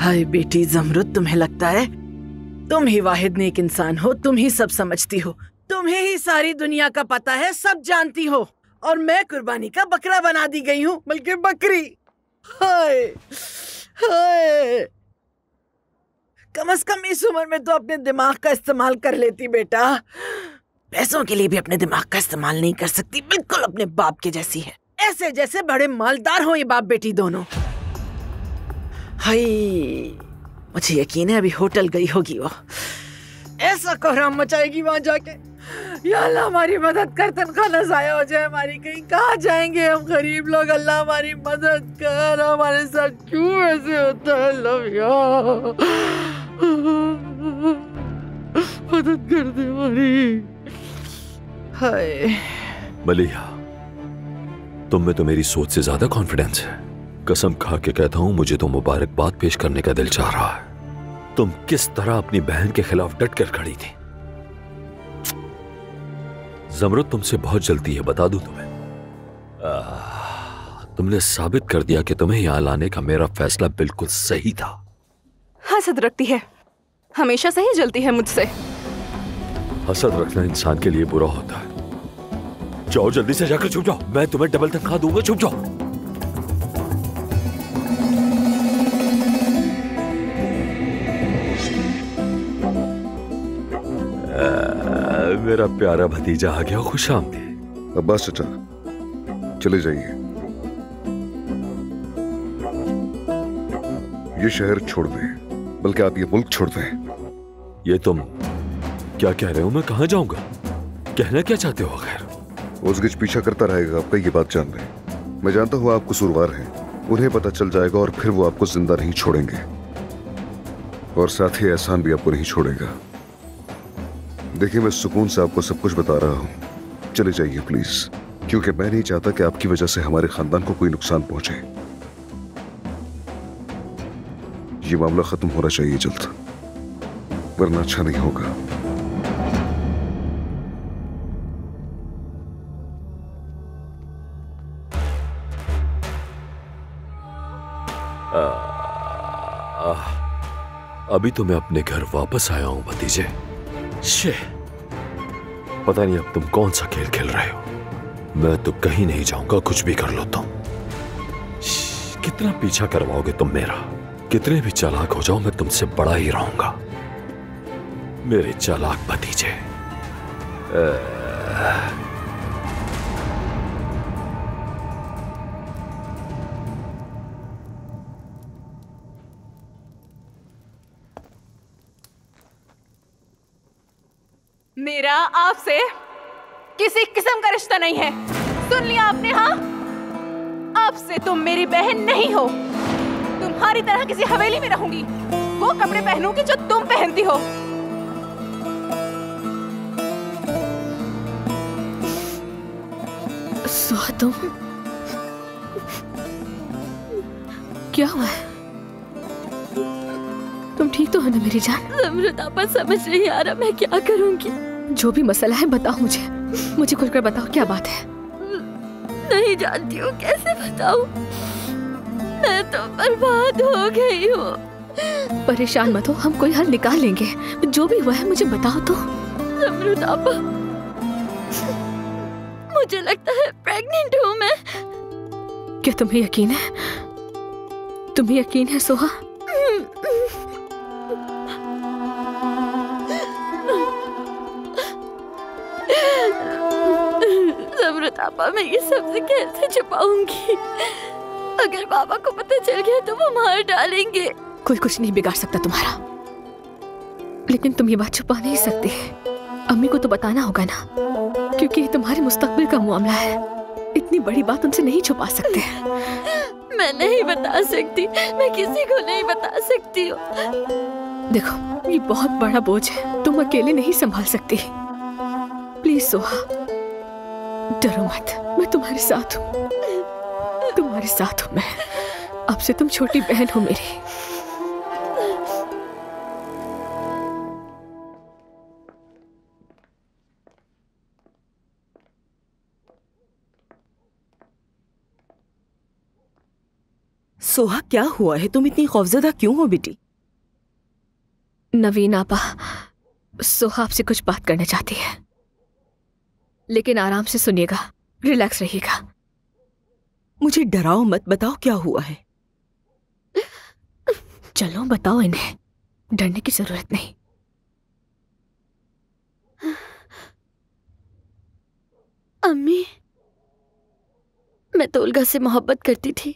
हाय बेटी ज़मरुद, तुम्हें लगता है तुम ही वाहिद नेक इंसान हो, तुम ही सब समझती हो, तुम्हें ही सारी दुनिया का पता है, सब जानती हो, और मैं कुर्बानी का बकरा बना दी गई हूँ, बल्कि बकरी। हाय हाय, कम से कम इस उम्र में तो अपने दिमाग का इस्तेमाल कर लेती बेटा। पैसों के लिए भी अपने दिमाग का इस्तेमाल नहीं कर सकती, बिल्कुल अपने बाप के जैसी है, ऐसे जैसे बड़े मालदार हो ये बाप बेटी दोनों। हाय, मुझे यकीन है अभी होटल गई होगी वो, ऐसा कोहराम मचाएगी वहां जाके। या अल्लाह हमारी मदद कर, तनख्वाह न जाया हो जाए हमारी, कहीं कहाँ जाएंगे हम गरीब लोग। अल्लाह हमारी मदद कर, हमारे साथ क्यों ऐसे होता है अल्लाह यार, मदद कर दे हमारी। हाय मलिया, तुम में तो मेरी सोच से ज्यादा कॉन्फिडेंस है। कसम खा के कहता हूं, मुझे तो मुबारकबाद पेश करने का दिल चाह रहा है। तुम किस तरह अपनी बहन के खिलाफ डट कर खड़ी थी। ज़मरुद, तुमसे बहुत जल्दी है, बता दूं तुम्हें। तुमने साबित कर दिया कि तुम्हें यहां लाने का मेरा फैसला बिल्कुल सही था। हसद रखती है, हमेशा से ही जलती है मुझसे। हसद रखना इंसान के लिए बुरा होता है। जाओ जल्दी से जाकर छुप जाओ, मैं तुम्हें डबल तनख्वाह दूंगा, छुप जाओ। मेरा प्यारा भतीजा आ गया, खुश आमदीद। अब्बास चाचा, चले जाइए, ये शहर छोड़ दें, बल्कि आप ये मुल्क छोड़ दें। ये तुम क्या कह रहे हो? मैं कहां जाऊंगा? कहना क्या चाहते हो? खैर, उजगिच पीछा करता रहेगा आपका, ये बात जान लें। मैं जानता हूं आप कसूरवार हैं, उन्हें पता चल जाएगा और फिर वो आपको जिंदा नहीं छोड़ेंगे, और साथ ही एहसान भी आपको नहीं छोड़ेगा। देखिए, मैं सुकून से आपको सब कुछ बता रहा हूं, चले जाइए प्लीज, क्योंकि मैं नहीं चाहता कि आपकी वजह से हमारे खानदान को कोई नुकसान पहुंचे। ये मामला खत्म होना चाहिए जल्द, वरना अच्छा नहीं होगा। अभी तो मैं अपने घर वापस आया हूं भतीजे। शे, पता नहीं अब तुम कौन सा खेल खेल रहे हो। मैं तो कहीं नहीं जाऊंगा, कुछ भी कर लो तुम। कितना पीछा करवाओगे तुम मेरा? कितने भी चालाक हो जाओ, मैं तुमसे बड़ा ही रहूंगा, मेरे चालाक भतीजे। मेरा आपसे किसी किस्म का रिश्ता नहीं है, सुन लिया आपने? हाँ, आपसे तुम मेरी बहन नहीं हो। तुम्हारी तरह किसी हवेली में रहूंगी, वो कपड़े पहनूंगी जो तुम पहनती हो। सुहा, तुम क्या हुआ है? तुम ठीक तो हो ना मेरी जान? ज़मरुद आपा, समझ नहीं आ रहा मैं क्या करूंगी। जो भी मसला है बताओ मुझे खुलकर बताओ, क्या बात है? नहीं जानती हूँ, कैसे बताऊँ, मैं तो बर्बाद हो गई हूँ। परेशान मत हो, हम कोई हल निकाल लेंगे। जो भी हुआ है मुझे बताओ तो। ज़मरुद आपा, मुझे लगता है प्रेग्नेंट हूँ मैं। क्या तुम्हें यकीन है? तुम्हें यकीन है सोहा? ज़मरुद आपा, मैं ये सबसे कैसे छुपाऊंगी? अगर बाबा को पता चल गया तो वो मार डालेंगे। कोई कुछ नहीं बिगाड़ सकता तुम्हारा, लेकिन तुम ये बात छुपा नहीं सकती। अम्मी को तो बताना होगा ना, क्योंकि ये तुम्हारे मुस्तकबिल का मामला है। इतनी बड़ी बात उनसे नहीं छुपा सकते। मैं नहीं बता सकती, मैं किसी को नहीं बता सकती हूँ। देखो, ये बहुत बड़ा बोझ है, तुम अकेले नहीं संभाल सकती। प्लीज सोहा, डरो मत, मैं तुम्हारे साथ हूँ, तुम्हारे साथ हूँ मैं। अब से तुम छोटी बहन हो मेरी। सोहा क्या हुआ है? तुम इतनी खौफजदा क्यों हो बेटी? नवीन आपा, सोहा आपसे कुछ बात करना चाहती है, लेकिन आराम से सुनिएगा, रिलैक्स रहिएगा। मुझे डराओ मत, बताओ क्या हुआ है। चलो बताओ इन्हें, डरने की जरूरत नहीं। अम्मी, मैं तोलगा से मोहब्बत करती थी।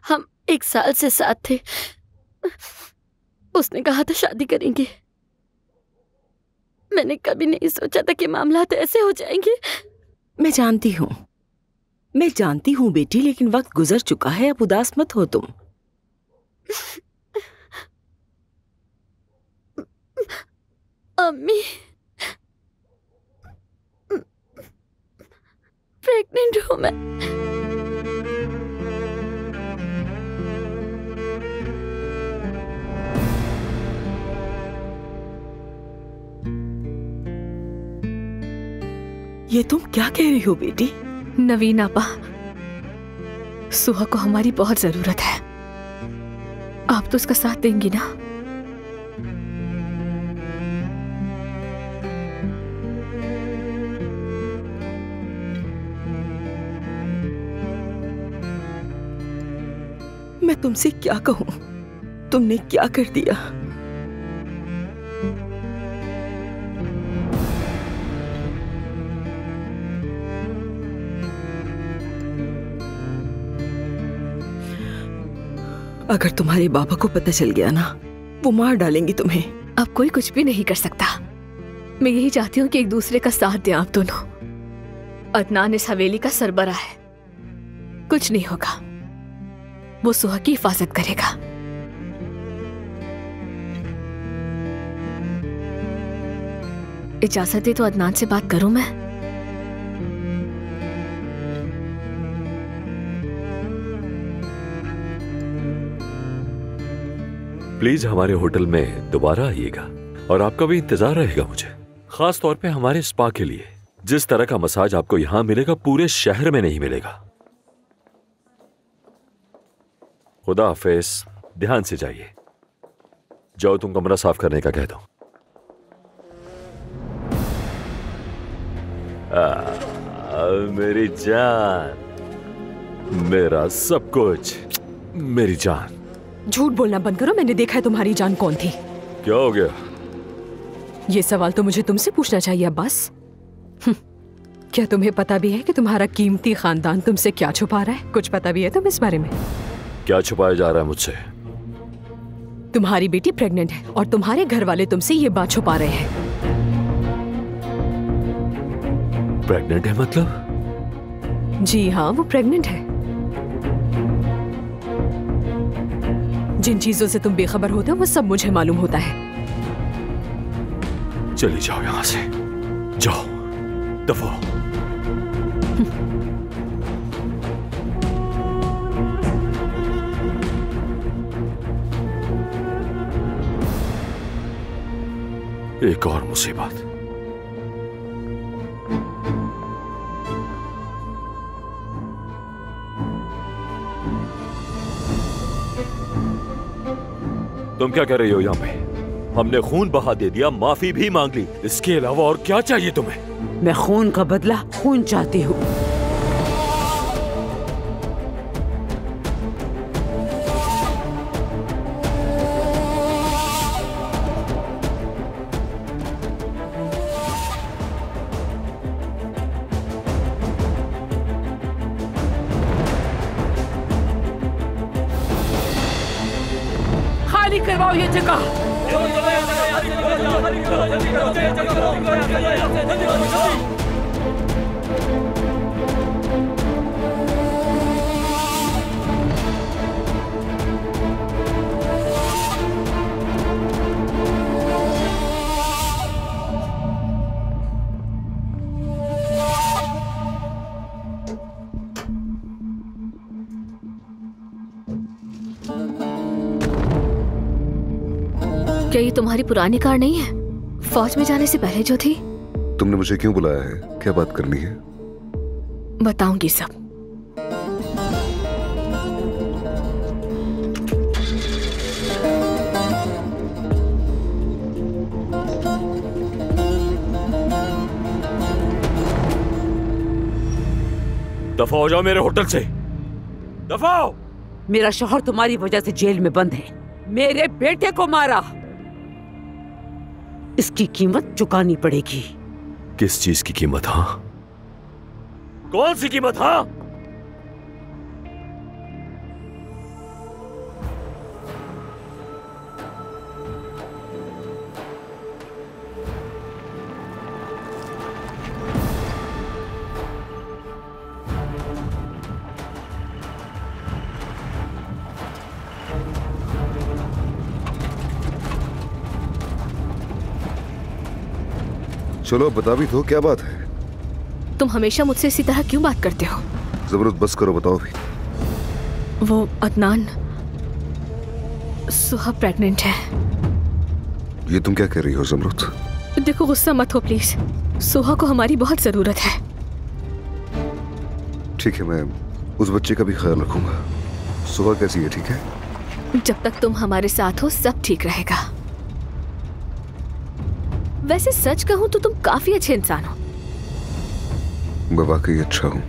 हम 1 साल से साथ थे। उसने कहा था शादी करेंगे। मैंने कभी नहीं सोचा था कि मामलात ऐसे हो जाएंगे। मैं जानती हूँ बेटी, लेकिन वक्त गुजर चुका है, अब उदास मत हो तुम। अम्मी, प्रेग्नेंट हूं मैं। ये तुम क्या कह रही हो बेटी? नवीन आपा, सुहा को हमारी बहुत जरूरत है। आप तो उसका साथ देंगी ना? मैं तुमसे क्या कहूं? तुमने क्या कर दिया? अगर तुम्हारे बाबा को पता चल गया ना, वो मार डालेंगे तुम्हें। अब कोई कुछ भी नहीं कर सकता। मैं यही चाहती हूँ कि एक दूसरे का साथ दें आप दोनों। अदनान इस हवेली का सरबराह है, कुछ नहीं होगा, वो सुहा की हिफाजत करेगा। इजाजत दे तो अदनान से बात करूं मैं? प्लीज हमारे होटल में दोबारा आइएगा, और आपका भी इंतजार रहेगा मुझे, खास तौर पे हमारे स्पा के लिए। जिस तरह का मसाज आपको यहां मिलेगा पूरे शहर में नहीं मिलेगा। खुदा हाफिज, ध्यान से जाइए। जाओ, तुम कमरा साफ करने का कह दो। मेरी जान, मेरा सब कुछ, मेरी जान। झूठ बोलना बंद करो, मैंने देखा है तुम्हारी जान कौन थी। क्या हो गया? ये सवाल तो मुझे तुमसे पूछना चाहिए अब्बास। क्या तुम्हें पता भी है कि तुम्हारा कीमती खानदान तुमसे क्या छुपा रहा है? कुछ पता भी है तुम्हें इस बारे में? क्या छुपाया जा रहा है मुझसे? तुम्हारी बेटी प्रेग्नेंट है और तुम्हारे घर वाले तुमसे ये बात छुपा रहे हैं। प्रेग्नेंट है मतलब? जी हाँ, वो प्रेग्नेंट है। जिन चीजों से तुम बेखबर होते हो वो सब मुझे मालूम होता है। चली जाओ यहां से, जाओ, दफा। एक और मुसीबत। तुम क्या कर रही हो यहाँ पे? हमने खून बहा दे दिया, माफी भी मांग ली, इसके अलावा और क्या चाहिए तुम्हें? मैं खून का बदला खून चाहती हूँ। खाली करवाओ ये जगह। क्या ये तुम्हारी पुरानी कार नहीं है, फौज में जाने से पहले जो थी? तुमने मुझे क्यों बुलाया है? क्या बात करनी है? बताऊंगी सब। दफा हो जाओ मेरे होटल से, दफा हो। मेरा शौहर तुम्हारी वजह से जेल में बंद है। मेरे बेटे को मारा, इसकी कीमत चुकानी पड़ेगी। किस चीज की कीमत? हाँ, कौन सी कीमत? हाँ, चलो बता भी दो, क्या बात है? तुम हमेशा मुझसे इसी तरह क्यों बात करते हो? जबरदस्त बस करो, बताओ भी। वो अदनान, सुहा प्रेग्नेंट है। ये तुम क्या कह रही हो जमरुद? देखो, गुस्सा मत हो प्लीज। सुहा को हमारी बहुत जरूरत है। ठीक है, मैं उस बच्चे का भी ख्याल रखूंगा। सुहा कैसी है? ठीक है? जब तक तुम हमारे साथ हो सब ठीक रहेगा। वैसे सच कहूं तो तुम काफी अच्छे इंसान हो। मैं वाकई अच्छा हूं।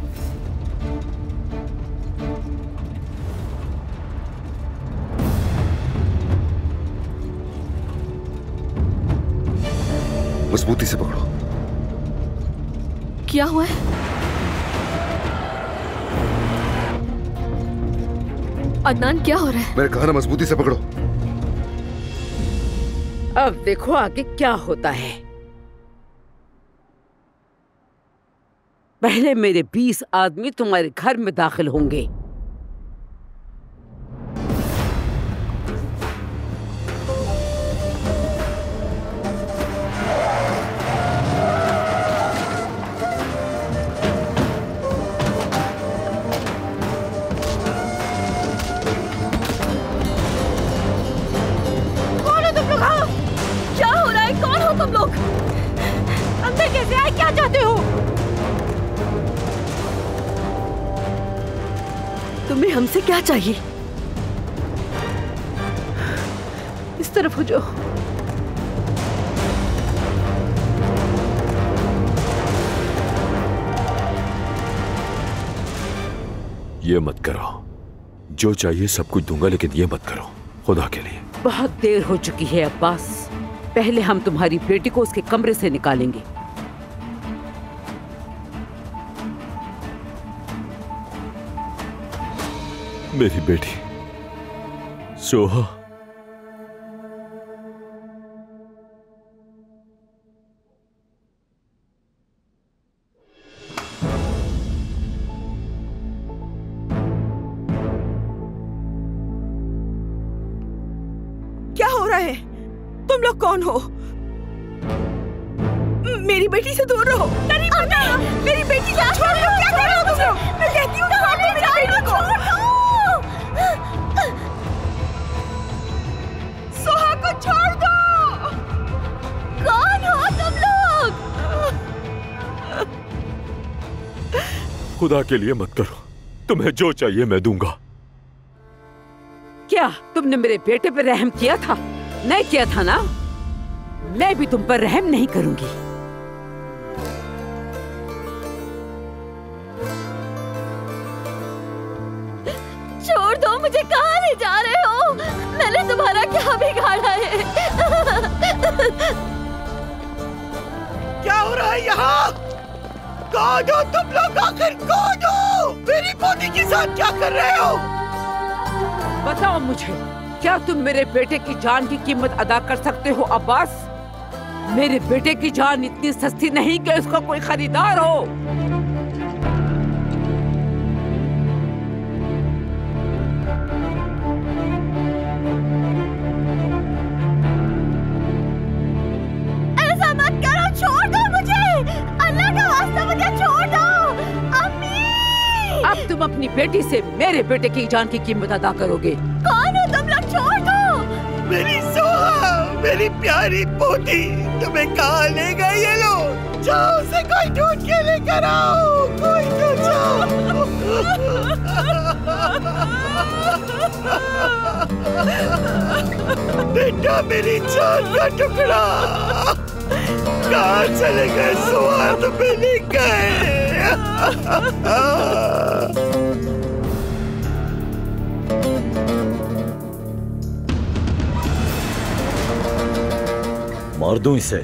मजबूती से पकड़ो। क्या हुआ है? अदनान, क्या हो रहा है? मैंने कहा ना, मजबूती से पकड़ो। अब देखो आगे क्या होता है। पहले मेरे 20 आदमी तुम्हारे घर में दाखिल होंगे। तुम्हें हमसे क्या चाहिए? इस तरफ हो जाओ। ये मत करो। जो चाहिए सब कुछ दूंगा, लेकिन ये मत करो, खुदा के लिए। बहुत देर हो चुकी है अब्बास। पहले हम तुम्हारी बेटी को उसके कमरे से निकालेंगे। मेरी बेटी सोहा, क्या हो रहा है? तुम लोग कौन हो? मेरी बेटी से दूर रहो। नहीं पता, मेरी बेटी को छोड़ दो। क्या कर रहे हो तुम लोग? मैं कहती हूँ छोड़ दो मेरी बेटी को। सोहा को छोड़ दो। कौन हो तुम लोग? खुदा के लिए मत करो। तुम्हें जो चाहिए मैं दूंगा। क्या तुमने मेरे बेटे पर रहम किया था? नहीं किया था ना? मैं भी तुम पर रहम नहीं करूंगी। छोड़ दो मुझे। कहाँ ले जा रहे हो? मैंने तुम्हारा क्या बिगाड़ा है? क्या हो रहा है यहाँ? कौन हो तुम लोग? आखिर कौन हो? मेरी पोती के साथ क्या कर रहे हो? बताओ मुझे, क्या तुम मेरे बेटे की जान की कीमत अदा कर सकते हो अब्बास? मेरे बेटे की जान इतनी सस्ती नहीं कि उसका कोई खरीदार हो। ऐसा मत करो, छोड़ दो मुझे। अल्लाह का वास्ता मुझे छोड़ दो। अम्मी! अब तुम अपनी बेटी से मेरे बेटे की जान की कीमत अदा करोगे। कौन हो तुम लोग? छोड़ दो। मेरी सोहा, मेरी प्यारी पोती, तुम्हें कहाँ ले गए ये लोग? जाओ उसे कोई ढूंढ के लेकर आओ। कोई तो जाओ। बेटा, मेरी जान का टुकड़ा, कहाँ चले गए? सोहा तुम्हें ले गए। मार दूं इसे?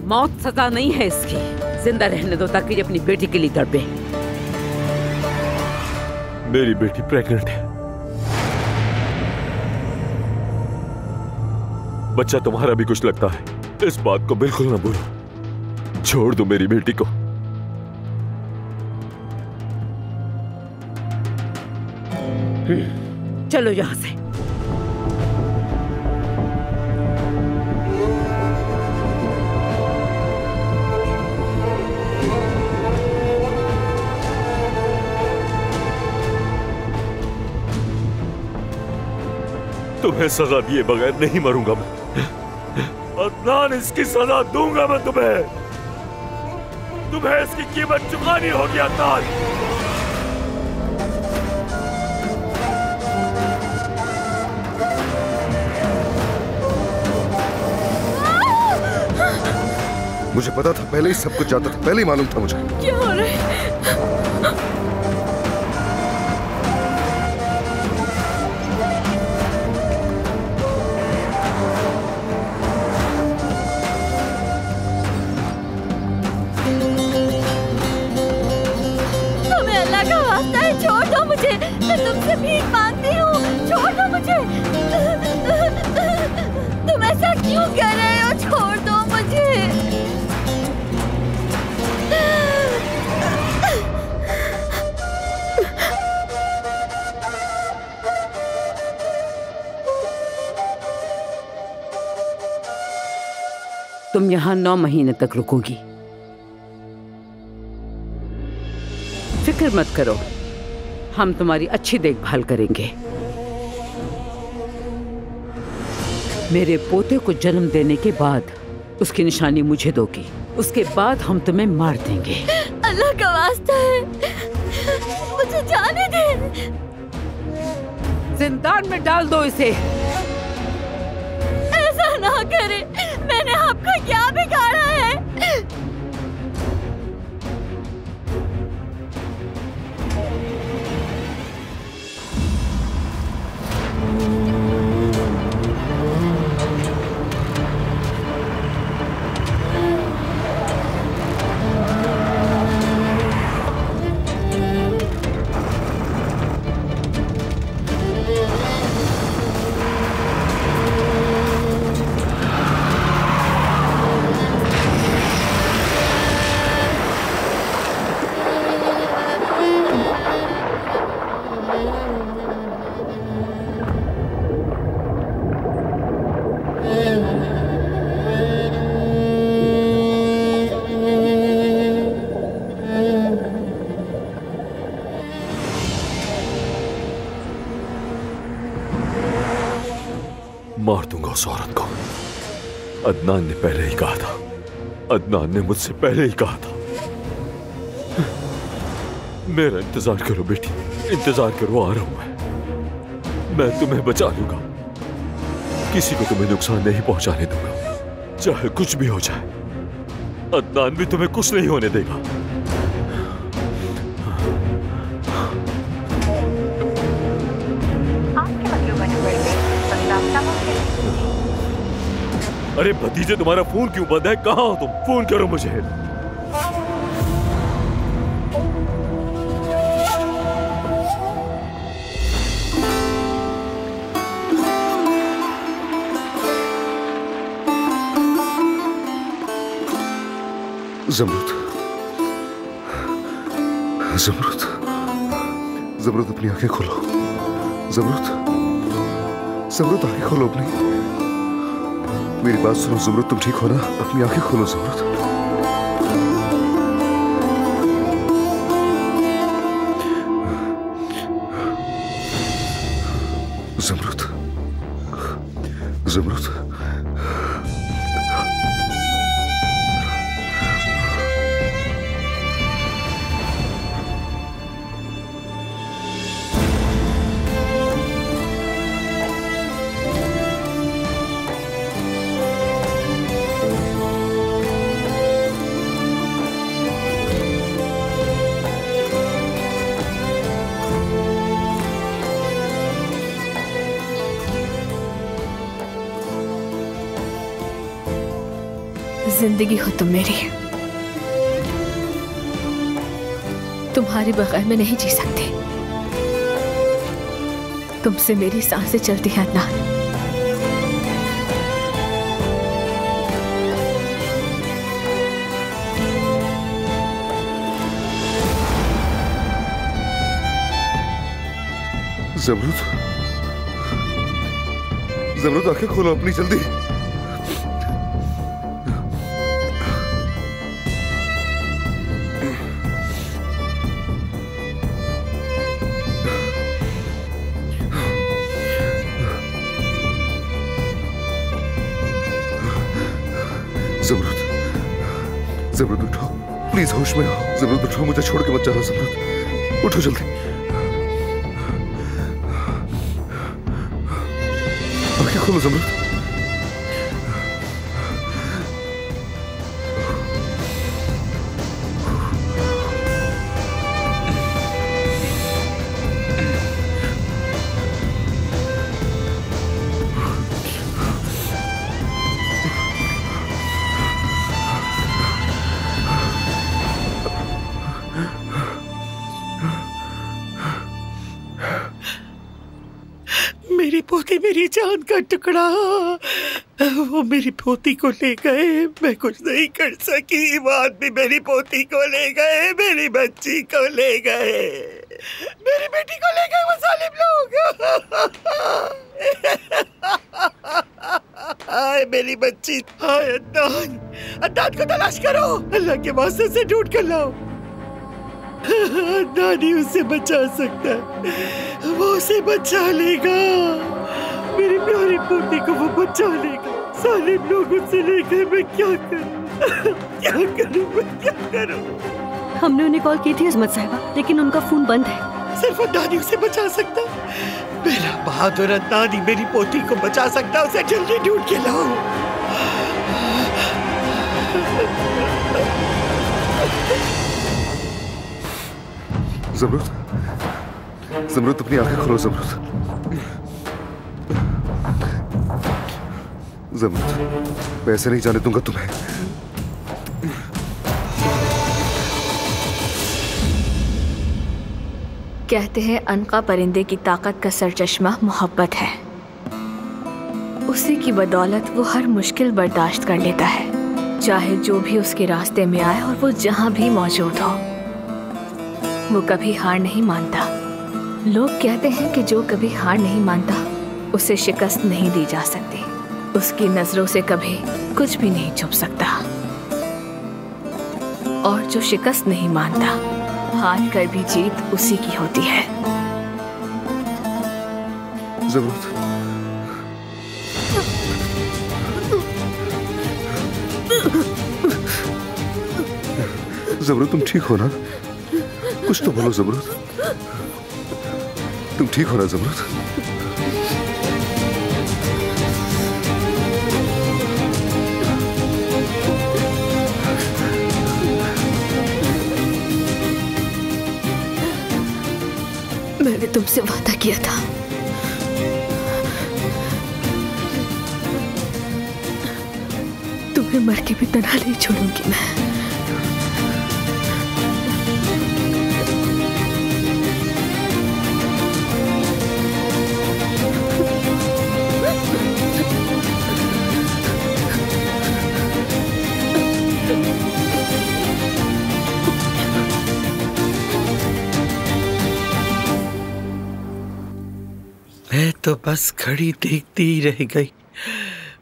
मौत सजा नहीं है इसकी, जिंदा रहने दो ताकि ये अपनी बेटी के लिए तड़पे। मेरी बेटी प्रेग्नेंट है। बच्चा तुम्हारा भी कुछ लगता है, इस बात को बिल्कुल ना भूलो। छोड़ दो मेरी बेटी को। चलो यहां से। तुम्हें सजा दिए बगैर नहीं मरूंगा मैं। अदनान, इसकी सजा दूंगा मैं तुम्हें। तुम्हें इसकी कीमत चुकानी होगी अदनान। मुझे पता था, पहले ही सब कुछ जाता था, पहले ही मालूम था मुझे। क्या हो रहा है? तुम्हें अल्लाह का वास्ता है, छोड़ दो मुझे। मैं तुमसे भीख मांगती हूँ, छोड़ दो मुझे। तुम ऐसा क्यों कर रहे हो? छोड़ दो मुझे। तुम यहाँ 9 महीने तक रुकोगी। फिक्र मत करो, हम तुम्हारी अच्छी देखभाल करेंगे। मेरे पोते को जन्म देने के बाद उसकी निशानी मुझे दोगी, उसके बाद हम तुम्हें मार देंगे। अल्लाह का वास्ता है, मुझे जाने दे। जिंदान में डाल दो इसे। ऐसा ना करे, मैंने आपका क्या बिगाड़ा है? मार दूंगा उस औरत को। अदनान ने पहले ही कहा था, अदनान ने मुझसे पहले ही कहा था। मेरा इंतजार करो बेटी, इंतजार करो, आ रहा हूं मैं तुम्हें बचा लूंगा। किसी को तुम्हें नुकसान नहीं पहुंचाने दूंगा, चाहे कुछ भी हो जाए। अदनान भी तुम्हें कुछ नहीं होने देगा। अरे भतीजे, तुम्हारा फोन क्यों बंद है? कहाँ हो तुम? फोन करो मुझे। ज़मरुद, ज़मरुद, ज़मरुद अपनी आंखें खोलो। ज़मरुद, ज़मरुद आंखें खोलो अपनी। मेरी बात सुनो ज़मरुद, तुम ठीक हो ना? अपनी आंखें खोलो ज़मरुद। ज़मरुद, ज़मरुद, जिंदगी हो तुम मेरी। तुम्हारे बगैर मैं नहीं जी सकती। तुमसे मेरी सांसें चलती हैं अदनान। ज़मरुद आंखें खोलो अपनी जल्दी। ज़मरुद उठो प्लीज, होश में आओ। ज़मरुद उठो, मुझे छोड़ के मत जाना। ज़मरुद उठो जल्दी, आंखें खोलो ज़मरुद। मेरी पोती, मेरी जान का टुकड़ा, वो मेरी पोती को ले गए। मैं कुछ नहीं कर सकी। वो आदमी मेरी पोती को ले गए, मेरी बच्ची को ले गए, मेरी बेटी को ले गए वो जालिम लोग। हाय मेरी बच्ची, हाय अदनान, अदनान को तलाश करो। अल्लाह के वास्ते से ढूंढ कर लाओ। अदनान ही उसे बचा सकता है, वो उसे बचा लेगा। मेरी प्यारी पोती को वो बचा लेगा। जालिम लोग उससे ले गए, मैं क्या करूं? क्या करूं? मैं क्या करूं? हमने उन्हें कॉल की थी अजमत साहिबा, लेकिन उनका फोन बंद है। सिर्फ अदनान ही उसे बचा सकता है। मेरा बहादुर अदनान ही मेरी पोती को बचा सकता है। उसे जल्दी ढूंढ के लाओ। ज़मरुद अपनी आंखें खोलो। ज़मरुद मैं ऐसे नहीं जाने दूंगा तुम्हें। कहते हैं अनका परिंदे की ताकत का सरचश्मा मोहब्बत है। उसी की बदौलत वो हर मुश्किल बर्दाश्त कर लेता है, चाहे जो भी उसके रास्ते में आए और वो जहां भी मौजूद हो। वो कभी हार नहीं मानता। लोग कहते हैं कि जो कभी हार नहीं मानता उसे शिकस्त नहीं दी जा सकती। उसकी नजरों से कभी कुछ भी नहीं छुप सकता। और जो शिकस्त नहीं मानता, हार कर भी जीत उसी की होती है। ज़मरुद तुम ठीक हो ना? कुछ तो बोलो ज़मरुद, तुम ठीक हो ना ज़मरुद? मैंने तुमसे वादा किया था, तुम्हें मर के भी तन्हा नहीं छोड़ूंगी मैं। मैं तो बस खड़ी देखती ही रह गई।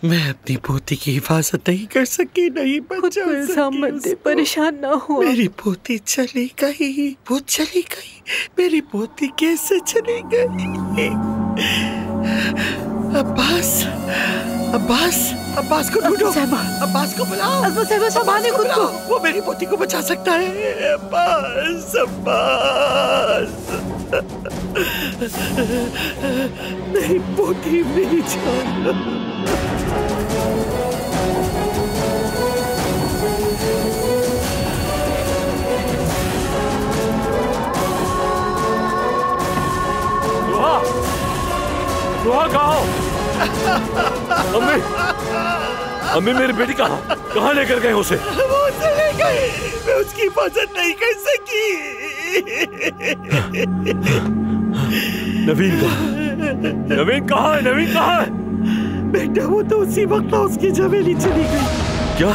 मैं अपनी पोती की हिफाजत नहीं कर सकी, नहीं बचा सकी। परेशान ना हो। मेरी पोती चली गई, वो चली गई। मेरी पोती कैसे चली गई? अब्बास, अब्बास, अब्बास को ढूंढो। अब्बास को बुलाओ। संभाले खुद को। वो मेरी पोती को बचा सकता है। अब्बास, अब्बास। मेरी पोती, मेरी जान। सुहा कहाँ हो? अम्मी, अम्मी मेरी बेटी कहाँ लेकर गए उसे? वो चले गए, मैं उसकी हिफाजत नहीं कर सकी। नवीन कहाँ है? नवीन कहाँ है? बेटा वो तो उसी वक्त उसकी जवेली चली गई। क्या?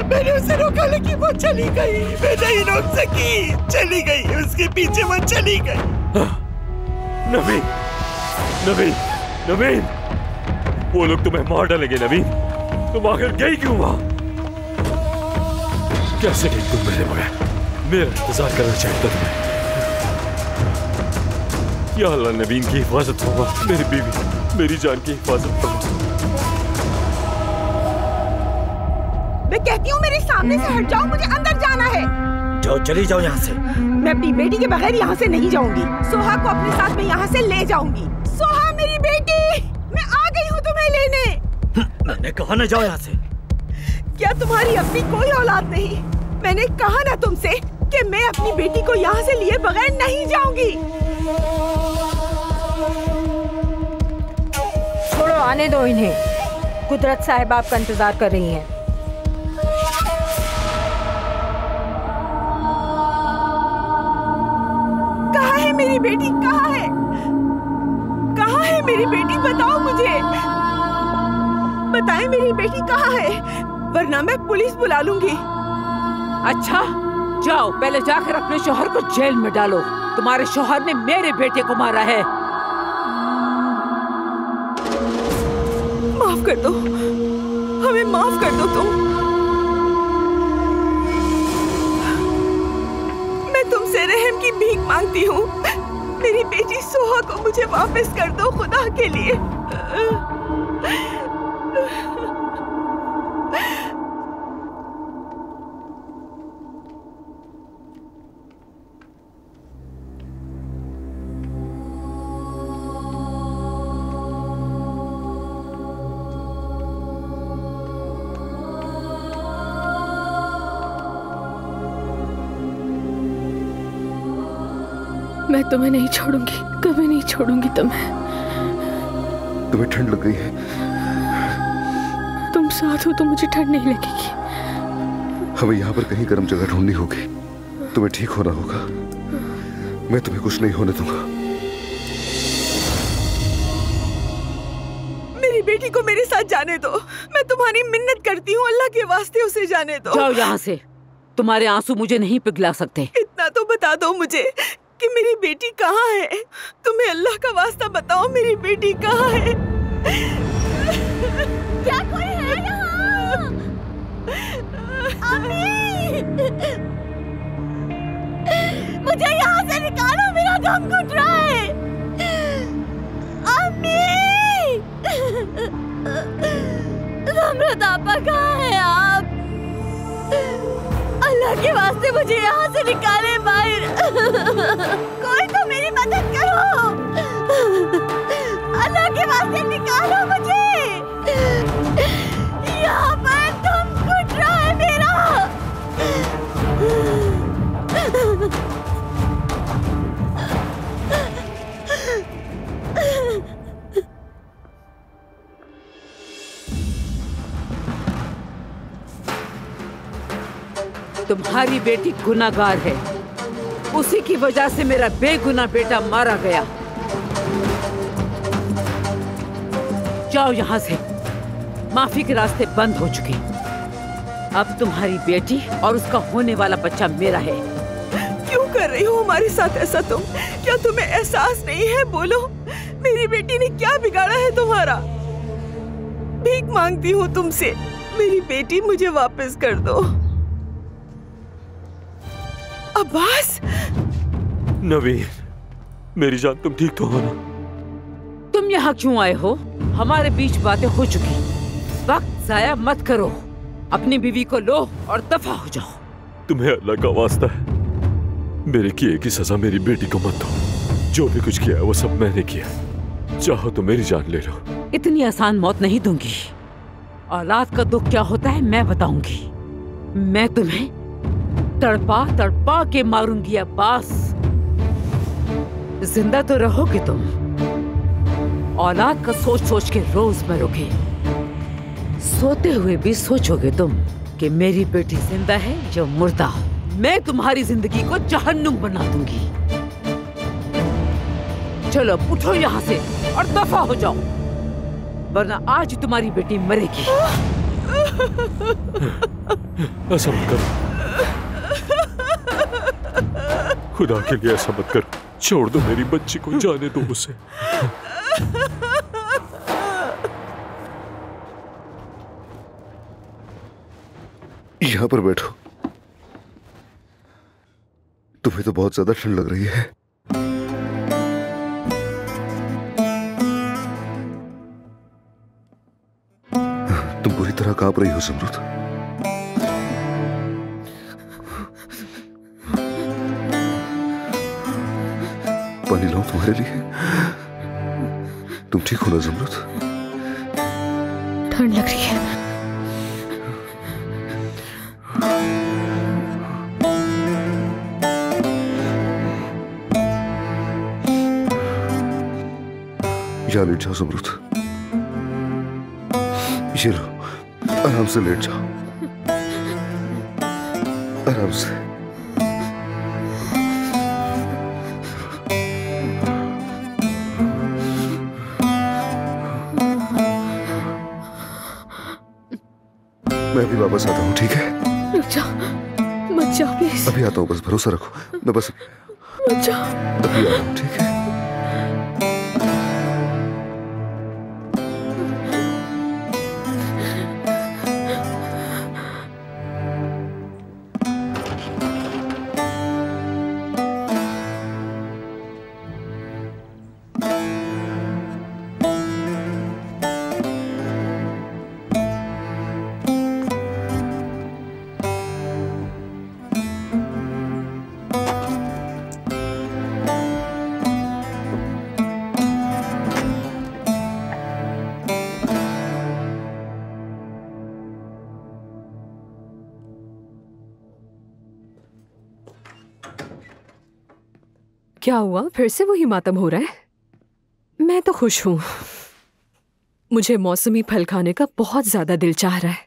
मैंने उसे रोका लेकिन वो चली गई। मैं नहीं रोक सकी, चली गई, उसके पीछे वो चली गई। नवीन, वो लोग तुम्हें मार डालेंगे। नवीन, तुम आखिर गई क्यों वहां? कैसे गई तुम मेरे बगैर? मेरा इंतजार करना चाहिए था तुम्हें। या अल्लाह, नवीन की हिफाजत होगा, मेरी बीवी, मेरी जान की हिफाजत होगा। मैं कहती हूँ मेरे सामने से हट जाओ, मुझे अंदर जाना है। जाओ, चली जाओ यहाँ से। मैं अपनी बेटी के बगैर यहाँ से नहीं जाऊंगी। सोहा को अपने साथ में यहाँ से ले जाऊंगी। सोहा मेरी बेटी, मैं आ गई हूँ तुम्हें लेने। मैंने कहा ना जाओ यहाँ से। क्या तुम्हारी अपनी कोई औलाद नहीं? मैंने कहा ना तुमसे कि मैं अपनी बेटी को यहाँ से लिए बगैर नहीं जाऊंगी। छोड़ो, आने दो इन्हें। कुदरत साहिब आपका इंतजार कर रही हैं। कहाँ है मेरी बेटी? कहाँ है? कहाँ है मेरी बेटी? बताओ मुझे, बताएं मेरी बेटी कहाँ है, वरना मैं पुलिस बुला लूंगी। अच्छा, जाओ पहले जाकर अपने शौहर को जेल में डालो। तुम्हारे शौहर ने मेरे बेटे को मारा है। माफ कर दो, हमें माफ कर दो तुम। मैं तुमसे रहम की भीख मांगती हूँ। मेरी बेटी सोहा को मुझे वापस कर दो, खुदा के लिए। मैं तुम्हें नहीं छोड़ूंगी, कभी नहीं छोड़ूंगी तुम्हें। तुम्हें ठंड लग गई है? तुम साथ हो तो मुझे ठंड नहीं लगेगी। हमें यहाँ पर कहीं गर्म जगह ढूंढनी होगी। तुम्हें ठीक होना होगा। मैं तुम्हें कुछ नहीं होने दूंगा। मेरी बेटी को मेरे साथ जाने दो। मैं तुम्हारी मिन्नत करती हूँ, अल्लाह के वास्ते उसे जाने दो। जाओ यहाँ से, तुम्हारे आंसू मुझे नहीं पिघला सकते। इतना तो बता दो मुझे कि मेरी बेटी कहाँ है। तुम्हें अल्लाह का वास्ता बताओ, मेरी बेटी कहाँ है? क्या कोई है यहाँ? अम्मी, मुझे यहाँ से निकालो, मेरा दम घुट रहा है। अम्मी, ज़मरत आपा कहाँ है आप? अल्लाह के वास्ते मुझे यहाँ से निकाले बाहर। कोई तो मेरी मदद करो। अल्लाह के वास्ते निकालो मुझे। यहाँ पर दम घुट रहा है मेरा। तुम्हारी बेटी गुनाहगार है, उसी की वजह से मेरा बेगुनाह बेटा मारा गया। जाओ यहाँ से, माफी के रास्ते बंद हो चुके। अब तुम्हारी बेटी और उसका होने वाला बच्चा मेरा है। क्यों कर रही हो हमारे साथ ऐसा तुम? क्या तुम्हें एहसास नहीं है? बोलो, मेरी बेटी ने क्या बिगाड़ा है तुम्हारा? भीख मांगती हूँ तुमसे, मेरी बेटी मुझे वापस कर दो। अब्बास, नवीन, मेरी जान, तुम ठीक तो हो ना? तुम यहाँ क्यों आए हो? हमारे बीच बातें हो चुकी, वक्त जाया मत करो। अपनी बीवी को लो और दफा हो जाओ। तुम्हें अल्लाह का वास्ता है, मेरे किए की सजा मेरी बेटी को मत दो। जो भी कुछ किया है वो सब मैंने किया। चाहो तो मेरी जान ले लो। इतनी आसान मौत नहीं दूंगी। औलाद का दुख क्या होता है मैं बताऊंगी। मैं तुम्हें तड़पा तड़पा के मारूंगी अब्बास। जिंदा तो रहोगे तुम, औलाद का सोच सोच के रोज मरोगे। सोते हुए भी सोचोगे तुम कि मेरी बेटी जिंदा है या मुर्दा। मैं तुम्हारी जिंदगी को जहन्नुम बना दूंगी। चलो उठो यहाँ से और दफा हो जाओ, वरना आज तुम्हारी बेटी मरेगी। ऐसा मत करो, खुदा के लिए ऐसा मत करो। छोड़ दो मेरी बच्ची को, जाने दो उसे। यहाँ पर बैठो। तुम्हें तो बहुत ज्यादा ठंड लग रही है। तुम बुरी तरह कांप रही हो ज़मरुद। पानी लाऊं तुम्हारे लिए? तुम ठीक हो ना ज़मरुद? ठंड लग रही है। यहाँ लेट जाओ ज़मरुद। ये लो, आराम से लेट जाओ, आराम से। मैं अभी वापस आता हूँ, ठीक है? रुक जाओ, मत जाओ प्लीज। अभी आता हूँ, बस भरोसा रखो। मैं बस मत जाओ। अभी आ रहा हूँ, ठीक है? क्या हुआ? फिर से वही मातम हो रहा है? मैं तो खुश हूं। मुझे मौसमी फल खाने का बहुत ज्यादा दिल चाह रहा है,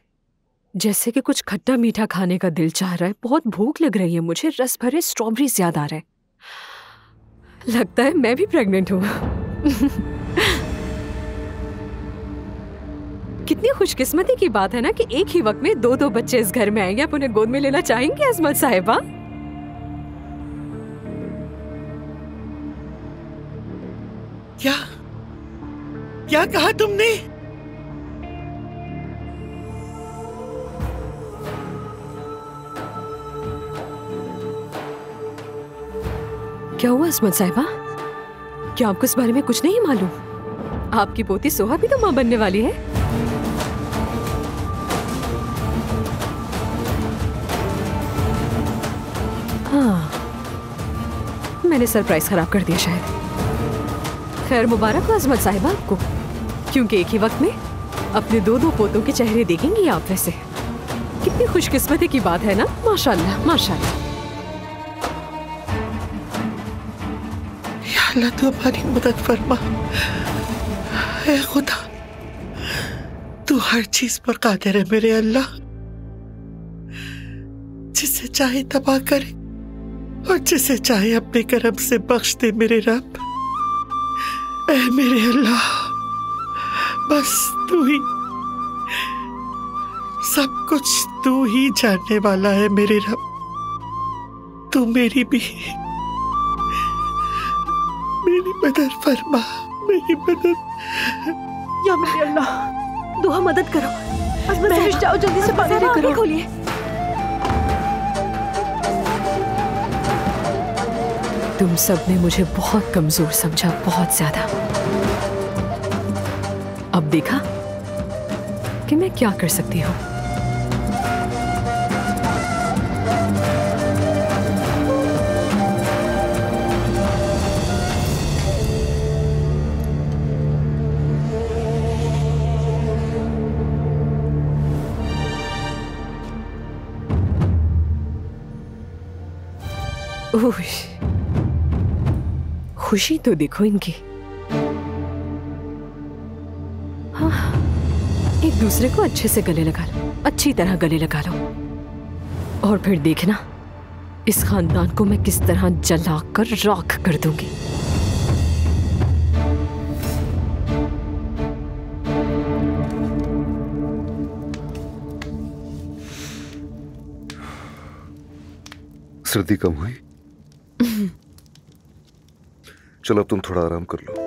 जैसे कि कुछ खट्टा मीठा खाने का दिल चाह रहा है। बहुत भूख लग रही है मुझे। रस भरे स्ट्रॉबेरीज याद आ रहे हैं। लगता है मैं भी प्रेग्नेंट हूं। कितनी खुशकिस्मती की बात है ना कि एक ही वक्त में दो बच्चे इस घर में आएंगे। आप उन्हें गोद में लेना चाहेंगे अजमत साहिबा? क्या कहा तुमने? क्या हुआ अजमत साहिबा? क्या आपको इस बारे में कुछ नहीं मालूम? आपकी पोती सोहा भी तो मां बनने वाली है। हाँ, मैंने सरप्राइज खराब कर दिया शायद। खैर मुबारक हो अजमत साहिबा आपको, क्योंकि एक ही वक्त में अपने दो पोतों के चेहरे देखेंगी आप। वैसे कितनी खुशकिस्मती की बात है ना? माशाल्लाह माशाल्लाह। या अल्लाह तू हमारी मदद फरमा। ऐ खुदा, तू हर चीज पर कादिर है मेरे अल्लाह। जिसे चाहे तबाह करे और जिसे चाहे अपने करम से बख्श दे मेरे रब। ऐ मेरे अल्लाह, बस तू ही, सब कुछ तू ही जानने वाला है मेरे रब। तू मेरी मदद फरमा, मेरी मदद। या मेरे अल्लाह, दुआ मदद करो। बहश जाओ, जल्दी से पानी करो। खोलिए। तुम सब ने मुझे बहुत कमजोर समझा, बहुत ज्यादा। अब देखा कि मैं क्या कर सकती हूँ। खुशी तो देखो इनकी। हाँ, एक एक दूसरे को अच्छे से गले लगा लो, अच्छी तरह गले लगा लो, और फिर देखना इस खानदान को मैं किस तरह जलाकर राख कर दूंगी। सर्दी कम हुई? चलो अब तुम थोड़ा आराम कर लो।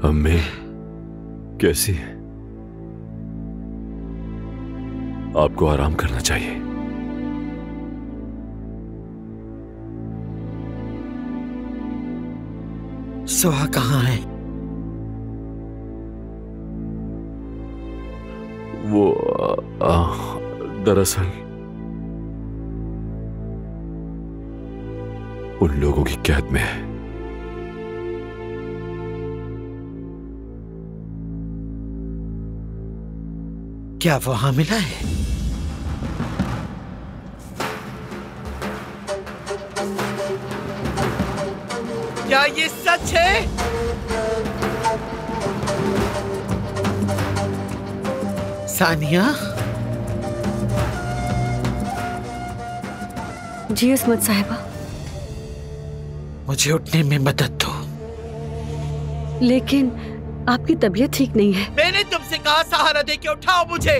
अम्मी कैसी है? आपको आराम करना चाहिए। सुहा कहाँ है? वो दरअसल उन लोगों की कैद में है। क्या वो हामिला है? क्या ये सच है? सानिया? जी उस्मत साहिबा। मुझे उठने में मदद दो। लेकिन आपकी तबीयत ठीक नहीं है। मैंने तुमसे कहा सहारा दे के उठाओ मुझे।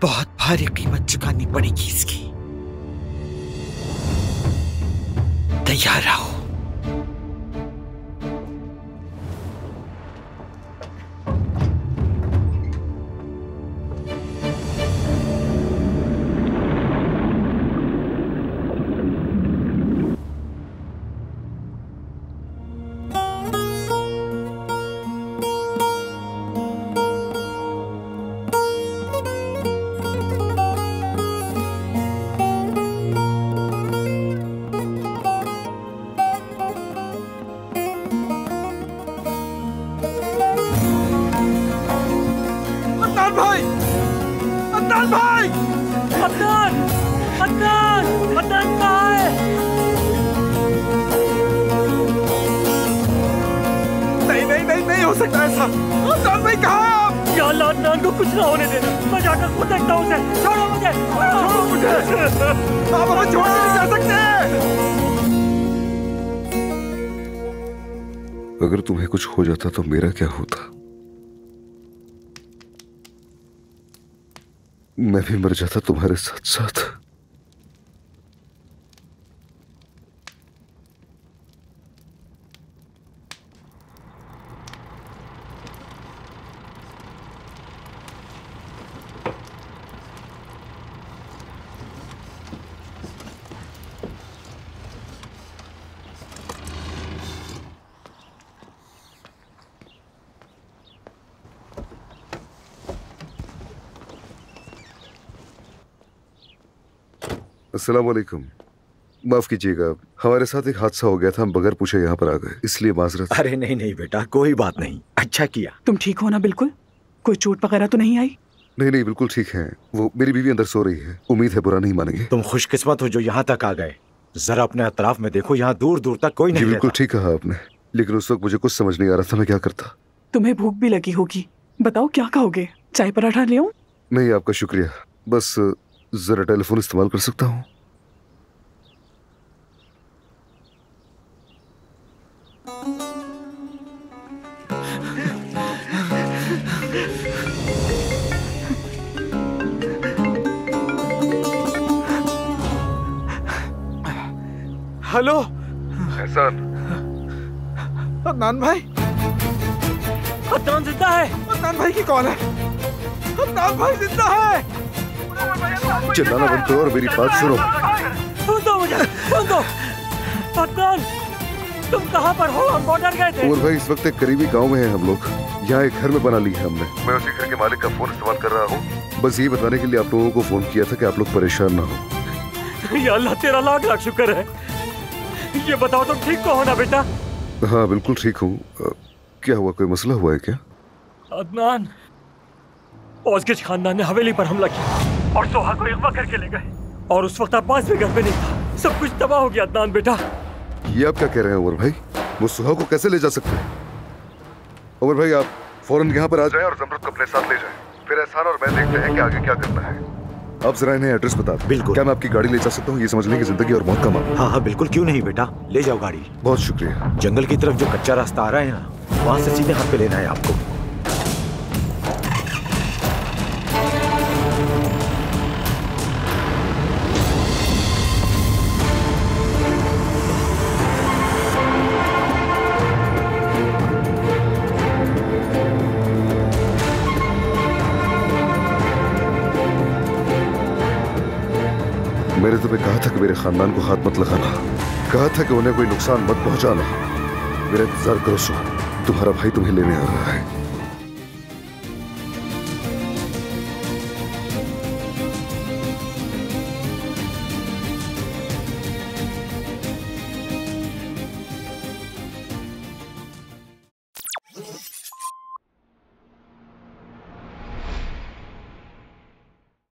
बहुत भारी कीमत चुकानी पड़ेगी इसकी। तैयार रहो। अगर तुम्हें कुछ हो जाता तो मेरा क्या होता? मैं भी मर जाता तुम्हारे साथ साथ। अस्सलाम वालेकुम। माफ कीजिएगा, हमारे साथ एक हादसा हो गया था, हम बगैर पूछे यहाँ पर आ गए, इसलिए माजरत। अरे नहीं नहीं बेटा, कोई बात नहीं, अच्छा किया। तुम ठीक हो ना? बिल्कुल कोई चोट वगैरह तो नहीं आई? नहीं नहीं बिल्कुल ठीक है। वो मेरी बीवी अंदर सो रही है, उम्मीद है बुरा नहीं मानेंगे। तुम खुशकिस्मत हो जो यहाँ तक आ गए। जरा अपने अतराफ में देखो, यहाँ दूर दूर तक कोई नहीं। बिल्कुल ठीक कहा आपने, लेकिन उस वक्त मुझे कुछ समझ नहीं आ रहा था मैं क्या करता। तुम्हें भूख भी लगी होगी, बताओ क्या खाओगे? चाय पराठा ले आऊं? नहीं आपका शुक्रिया, बस जरा टेलीफोन इस्तेमाल कर सकता हूँ? हेलो एहसान। अदनान भाई। अदनान जिंदा है। अदनान भाई की कॉल है। अदनान भाई जिंदा है। चिल्लाना बंद करो और मेरी बात सुनो। सुन दो मुझे, सुन दो। अदनान, तुम कहाँ पर हो? हम बॉर्डर गए थे। उमर भाई, इस वक्त एक करीबी गांव में हैं हम लोग। यहाँ एक घर में बना ली है हमने। मैं उसी घर के मालिक का फोन इस्तेमाल कर रहा हूँ। बस ये बताने के लिए आप लोगों को फोन किया था कि आप लोग परेशान ना हो। या अल्लाह, तेरा लाख लाख शुक्र है। ये बताओ तुम ठीक तो हो ना बेटा? हाँ बिल्कुल ठीक हूँ। क्या हुआ, कोई मसला हुआ है क्या? अदनान, औजगिच खानदान ने हवेली पर हमला किया और सोहा को अगवा करके ले गए। और उस वक्त अब्बास भी घर पे नहीं था। सब कुछ तबाह हो गया अदनान बेटा। ये आप क्या कह रहे हैं उमर भाई? वो सुहा को कैसे ले जा सकते हैं? उमर भाई, आप फौरन यहाँ पर आ जाएं और जमरुद को अपने साथ ले जाएं। फिर एहसान और मैं देखते हैं कि आगे क्या करना है। आप जरा इन्हें एड्रेस बता दें। बिल्कुल। क्या मैं आपकी गाड़ी ले जा सकता हूँ? ये समझ लें कि जिंदगी और मौत का मामला। हाँ हाँ बिल्कुल, क्यों नहीं बेटा, ले जाओ गाड़ी। बहुत शुक्रिया। जंगल की तरफ जो कच्चा रास्ता आ रहा है ना, वहाँ से सीधे हाथ पे लेना है आपको। मैंने तुम्हें कहा था कि मेरे खानदान को हाथ मत लगाना। कहा था कि उन्हें कोई नुकसान मत पहुंचाना। मेरा इंतजार करो सुहा, तुम्हारा भाई तुम्हें लेने आ रहा है।